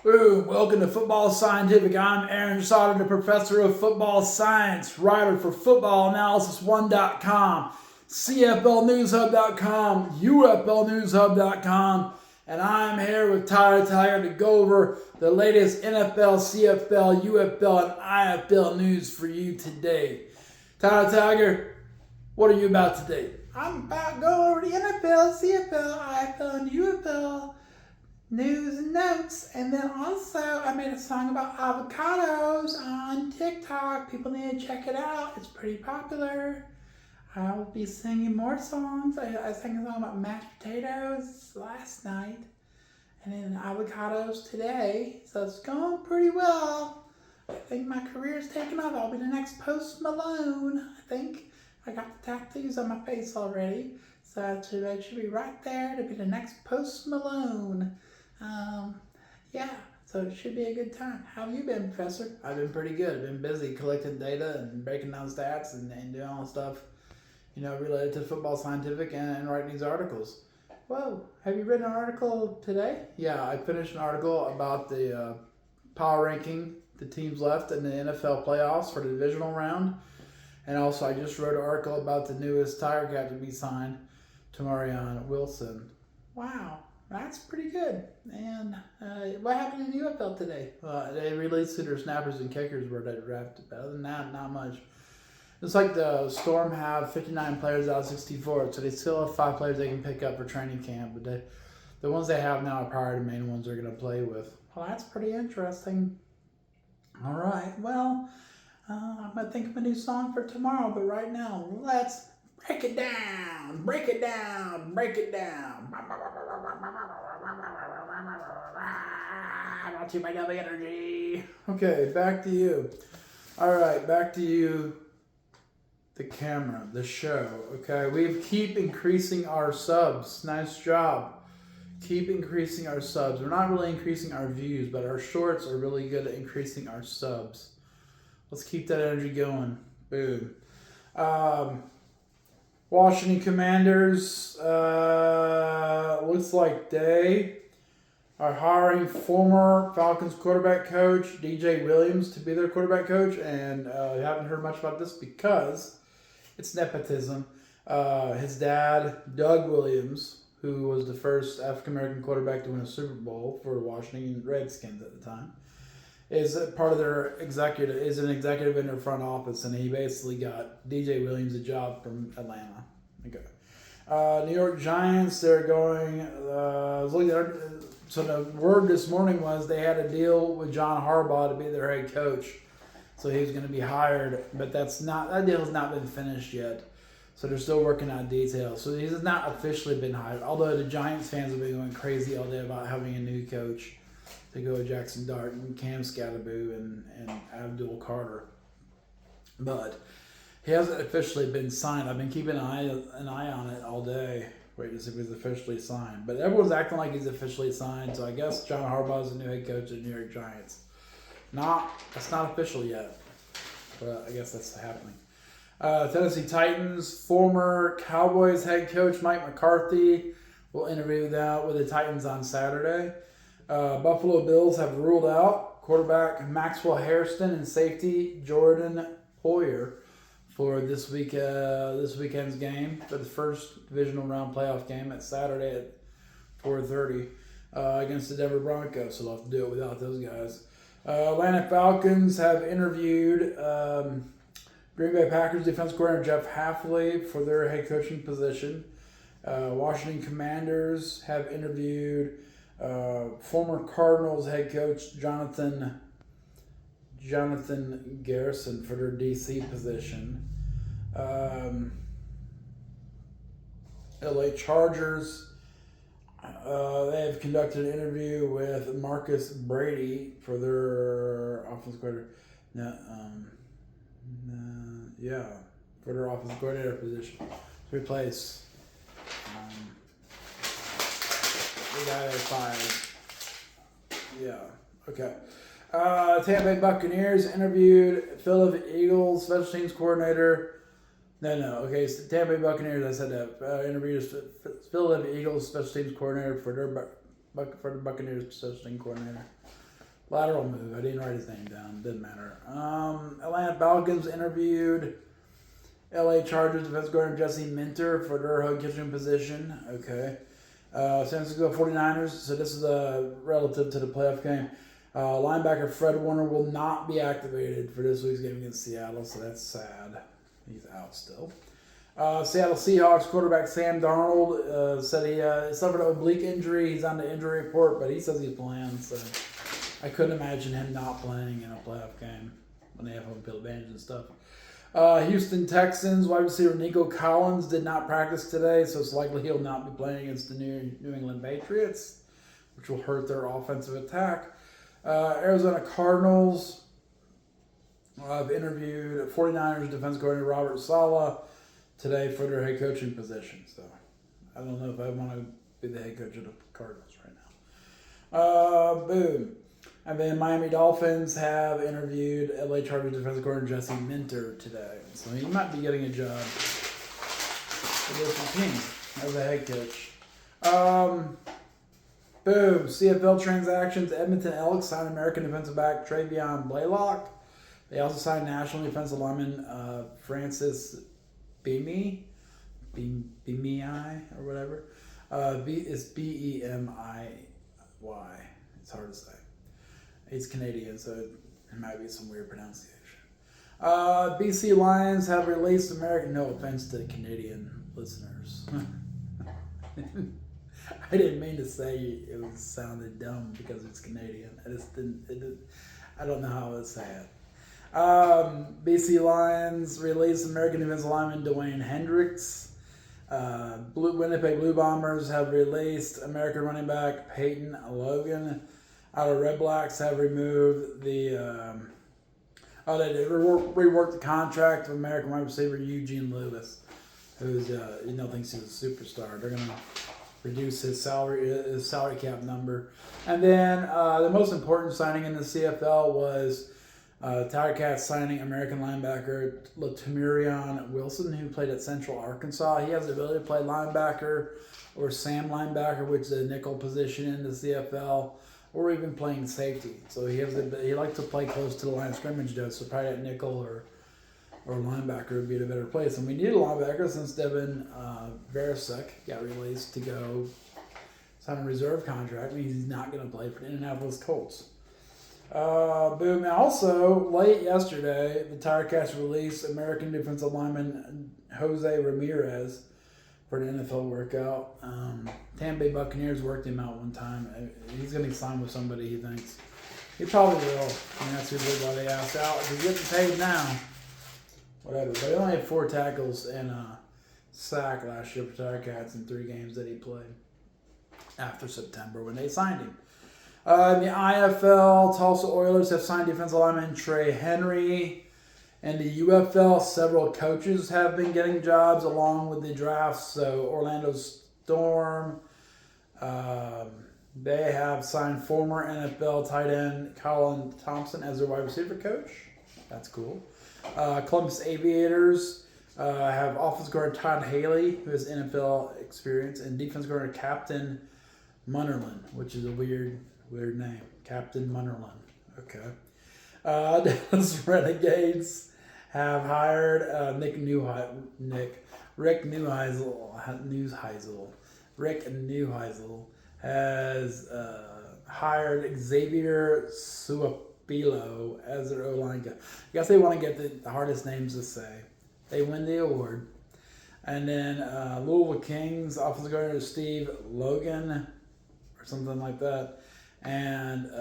Boom! Welcome to Football Scientific. I'm Aaron Sauter, the professor of football science, writer for FootballAnalysisOne.com, CFLNewsHub.com, UFLNewsHub.com, and I'm here with Tyler Tiger to go over the latest NFL, CFL, UFL, and IFL news for you today. Tyler Tiger, what are you about today? I'm about to go over the NFL, CFL, IFL, and UFL news and notes. And then also, I made a song about avocados on TikTok. People need to check it out. It's pretty popular. I will be singing more songs. I sang a song about mashed potatoes last night. And then avocados today. So it's going pretty well. I think my career's taking off. I'll be the next Post Malone, I think. I got the tattoos on my face already, so I should be right there to be the next Post Malone. Yeah, so it should be a good time. How have you been, Professor? I've been pretty good. I've been busy collecting data and breaking down stats and doing all the stuff, related to Football Scientific and writing these articles. Whoa, have you written an article today? Yeah, I finished an article about the power ranking, the teams left in the NFL playoffs for the Divisional Round. And also, I just wrote an article about the newest Tiger Cat to be signed, Tamarion Wilson. Wow, that's pretty good. And what happened in the UFL today? They released who their snappers and kickers were that drafted. But other than that, not much. It's like the Storm have 59 players out of 64, so they still have 5 players they can pick up for training camp. But the ones they have now are probably the main ones they're going to play with. Well, that's pretty interesting. All right, well, I'm going to think of a new song for tomorrow, but right now, let's break it down, break it down, break it down. Brought to you by W Energy. Okay, back to you. All right, back to you, the camera, the show. Okay, we keep increasing our subs. Nice job. Keep increasing our subs. We're not really increasing our views, but our shorts are really good at increasing our subs. Let's keep that energy going. Boom. Washington Commanders, looks like they are hiring former Falcons quarterback coach DJ Williams to be their quarterback coach. And I haven't heard much about this because it's nepotism. His dad, Doug Williams, who was the first African-American quarterback to win a Super Bowl for the Washington Redskins at the time, is part of their an executive in their front office, and he basically got DJ Williams a job from Atlanta. Okay. New York Giants, they're going, so the word this morning was they had a deal with John Harbaugh to be their head coach. So he was going to be hired, but that deal has not been finished yet. So they're still working out details. So he has not officially been hired, although the Giants fans have been going crazy all day about having a new coach to go with Jackson Dart and Cam Scatterboo and Abdul Carter. But he hasn't officially been signed. I've been keeping an eye on it all day, waiting to see if he's officially signed. But everyone's acting like he's officially signed, so I guess John Harbaugh is the new head coach of the New York Giants. That's not official yet, but I guess that's happening. Tennessee Titans, former Cowboys head coach Mike McCarthy will interview with the Titans on Saturday. Buffalo Bills have ruled out quarterback Maxwell Hairston and safety Jordan Poyer for this weekend's game for the first Divisional Round playoff game at Saturday at 4:30 against the Denver Broncos. So they'll have to do it without those guys. Atlanta Falcons have interviewed Green Bay Packers defense coordinator Jeff Hafley for their head coaching position. Washington Commanders have interviewed former Cardinals head coach Jonathan Garrison for their DC position. LA Chargers, they have conducted an interview with Marcus Brady for their offensive coordinator. For their offensive coordinator position to replace the guy they fired. Yeah. Okay. Tampa Bay Buccaneers interviewed Philadelphia Eagles special teams coordinator. Okay. So Tampa Bay Buccaneers, I said that. Interviewed Philadelphia Eagles special teams coordinator for the Buccaneers special teams coordinator. Lateral move. I didn't write his name down. Didn't matter. Atlanta Falcons interviewed LA Chargers defensive guard Jesse Minter for their head coaching position. Okay. San Francisco 49ers. So this is relative to the playoff game. Linebacker Fred Warner will not be activated for this week's game against Seattle, so that's sad. He's out still. Seattle Seahawks quarterback Sam Darnold said he suffered an oblique injury. He's on the injury report, but he says he's playing, so I couldn't imagine him not playing in a playoff game when they have home field advantage and stuff. Houston Texans wide receiver Nico Collins did not practice today, so it's likely he'll not be playing against the New England Patriots, which will hurt their offensive attack. Arizona Cardinals have interviewed 49ers defense coordinator Robert Saleh today for their head coaching position. So I don't know if I want to be the head coach of the Cardinals right now. Boom. And then Miami Dolphins have interviewed LA Chargers defensive coordinator Jesse Minter today. So he might be getting a job for this team as a head coach. Boom. CFL transactions. Edmonton Elks signed American defensive back Travion Blaylock. They also signed national defensive lineman Francis Bemi or whatever. It's Bemiy. It's hard to say. He's Canadian, so it might be some weird pronunciation. BC Lions have released American. No offense to Canadian listeners. I didn't mean to say it sounded dumb because it's Canadian. I just didn't. I don't know how to say it. BC Lions released American defensive lineman Dwayne Hendricks. Winnipeg Blue Bombers have released American running back Peyton Logan. Our Red Blacks have removed they reworked the contract of American wide receiver Eugene Lewis, who's thinks he's a superstar. They're gonna reduce his salary cap number. And then the most important signing in the CFL was Tiger Cats signing American linebacker Latamirion Wilson, who played at Central Arkansas. He has the ability to play linebacker or Sam linebacker, which is a nickel position in the CFL, or even playing safety. So he likes to play close to the line of scrimmage, though. So probably at nickel or linebacker would be a better place. And we need a linebacker since Devin Veresek got released to go sign a reserve contract. I mean, he's not going to play for the Indianapolis Colts. Boom. And also, late yesterday, the Tiger Cats released American defensive lineman Jose Ramirez for the NFL workout. Tampa Bay Buccaneers worked him out one time. He's going to sign with somebody, he thinks. He probably will. I mean, that's why they asked out. If he's getting paid now, whatever. But he only had 4 tackles and a sack last year for Tiger Cats in 3 games that he played after September when they signed him. In the IFL, Tulsa Oilers have signed defensive lineman Trey Henry. In the UFL, several coaches have been getting jobs along with the drafts. So Orlando Storm, they have signed former NFL tight end Colin Thompson as their wide receiver coach. That's cool. Columbus Aviators have offensive guard Todd Haley, who has NFL experience, and defense guard Captain Munnerlyn, which is a weird name. Captain Munnerlyn. Okay. Dallas Renegades have hired Rick Neuheisel has hired Xavier Suapilo as their O-line guy. I guess they want to get the hardest names to say. They win the award. And then Louisville Kings offensive guard Steve Logan or something like that. And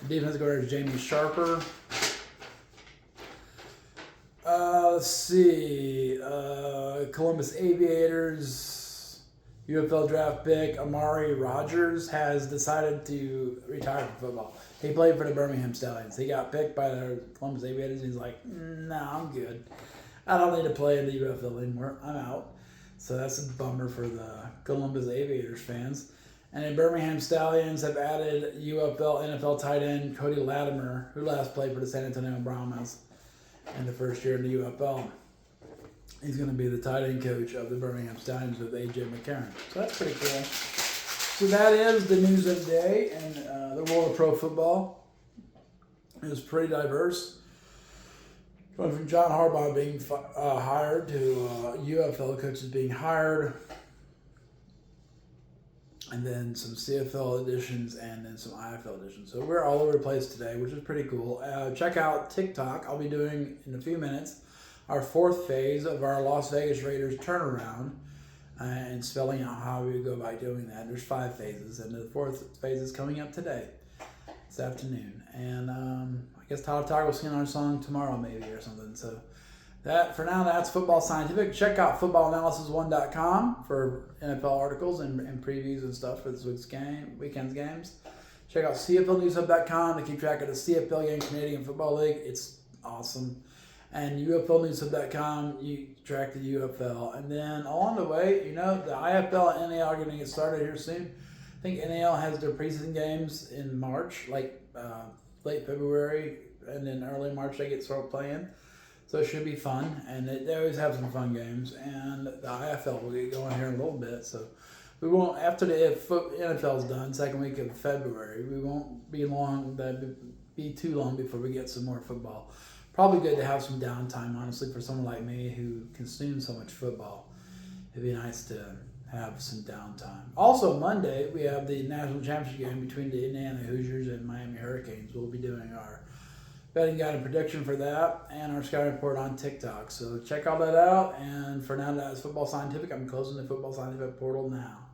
defensive guard is Jamie Sharper. Let's see. Columbus Aviators UFL draft pick Amari Rogers has decided to retire from football. He played for the Birmingham Stallions. He got picked by the Columbus Aviators, and he's like, "Nah, I'm good. I don't need to play in the UFL anymore. I'm out." So that's a bummer for the Columbus Aviators fans. And the Birmingham Stallions have added UFL NFL tight end Cody Latimer, who last played for the San Antonio Brahmas in the first year in the UFL. He's going to be the tight end coach of the Birmingham Stallions with A.J. McCarron. So that's pretty cool. So that is the news of the day and the world of pro football. It was pretty diverse. Going from John Harbaugh being hired to UFL coaches being hired, and then some CFL editions and then some IFL editions. So we're all over the place today, which is pretty cool. Check out TikTok. I'll be doing in a few minutes our fourth phase of our Las Vegas Raiders turnaround and spelling out how we go about doing that. There's 5 phases, and the fourth phase is coming up today, this afternoon. And I guess Tyler Tiger will sing our song tomorrow maybe or something. So that for now, that's Football Scientific. Check out footballanalysis1.com for NFL articles and previews and stuff for this weekend's games. Check out CFLnewshub.com to keep track of the CFL game, Canadian Football League. It's awesome. And UFLnewshub.com, you track the UFL. And then along the way, the IFL and NAL are going to get started here soon. I think NAL has their preseason games in March, like late February, and then early March they get started playing. So it should be fun, and they always have some fun games. And the IFL will get going here in a little bit. So we won't, after the NFL's done, second week of February, we won't be too long before we get some more football. Probably good to have some downtime, honestly, for someone like me who consumes so much football. It'd be nice to have some downtime. Also, Monday, we have the national championship game between the Indiana Hoosiers and Miami Hurricanes. We'll be doing our betting guide and prediction for that and our scouting report on TikTok. So check all that out. And for now, that's Football Scientific. I'm closing the Football Scientific portal now.